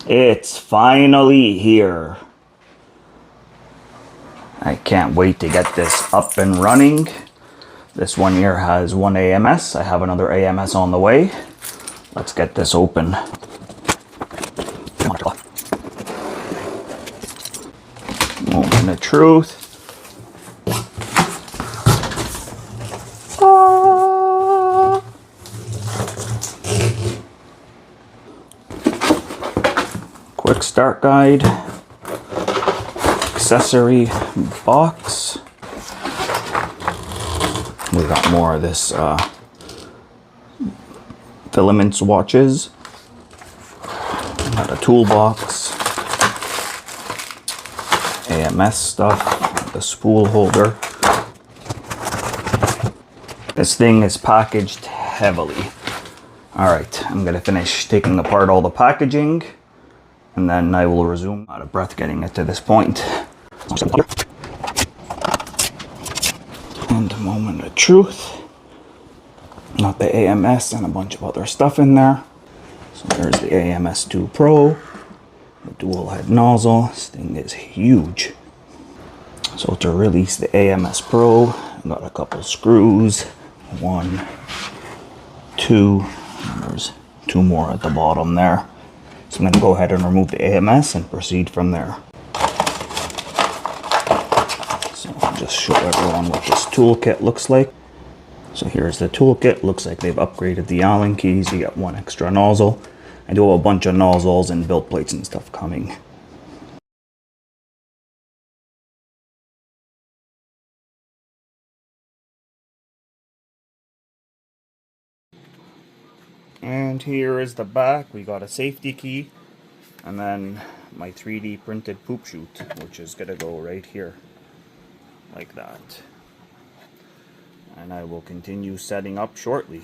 It's finally here. I can't wait to get this up and running. This one here has one AMS. I have another AMS on the way. Let's get this open. Moment of truth. Quick start guide. Accessory box. We got more of this filament swatches. Got a toolbox. AMS stuff. The spool holder. This thing is packaged heavily. Alright, I'm gonna finish taking apart all the packaging and then I will resume. Out of breath getting it to this point. And a moment of truth. Got the AMS and a bunch of other stuff in there. So there's the AMS2 Pro. The dual head nozzle. This thing is huge. So to release the AMS Pro, I've got a couple screws. 1, 2, and there's 2 more at the bottom there. So I'm going to go ahead and remove the AMS and proceed from there. So I'll just show everyone what this toolkit looks like. So here's the toolkit. Looks like they've upgraded the Allen keys. You get 1 extra nozzle. I do have a bunch of nozzles and build plates and stuff coming. And here is the back. We got a safety key and then my 3D printed poop chute, which is gonna go right here like that. And I will continue setting up shortly.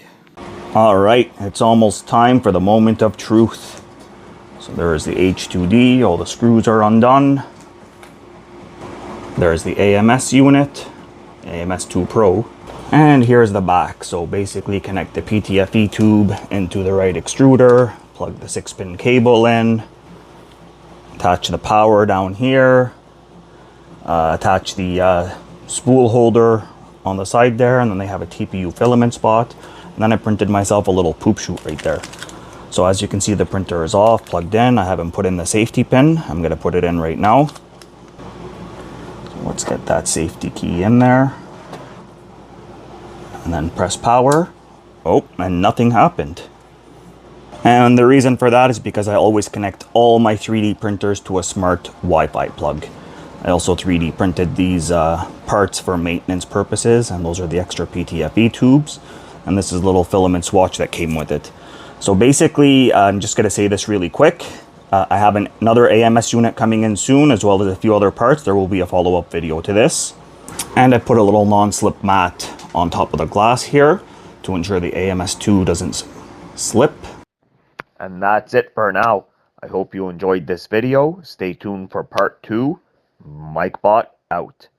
Alright, it's almost time for the moment of truth. So there is the H2D, all the screws are undone. There's the AMS unit, AMS2 Pro. And here's the back. So basically connect the PTFE tube into the right extruder, plug the 6-pin cable in, attach the power down here, attach the spool holder on the side there, and then they have a TPU filament spot. And then I printed myself a little poop chute right there. So as you can see, the printer is off, plugged in. I haven't put in the safety pin. I'm gonna put it in right now. So let's get that safety key in there. And then press power. Oh, and nothing happened. And the reason for that is because I always connect all my 3D printers to a smart Wi-Fi plug. I also 3D printed these parts for maintenance purposes, and those are the extra PTFE tubes. And this is a little filament swatch that came with it. So basically, I'm just gonna say this really quick. I have another AMS unit coming in soon, as well as a few other parts. There will be a follow-up video to this. And I put a little non-slip mat on top of the glass here to ensure the AMS2 doesn't slip. And that's it for now. I hope you enjoyed this video. Stay tuned for part 2. MikeBot out.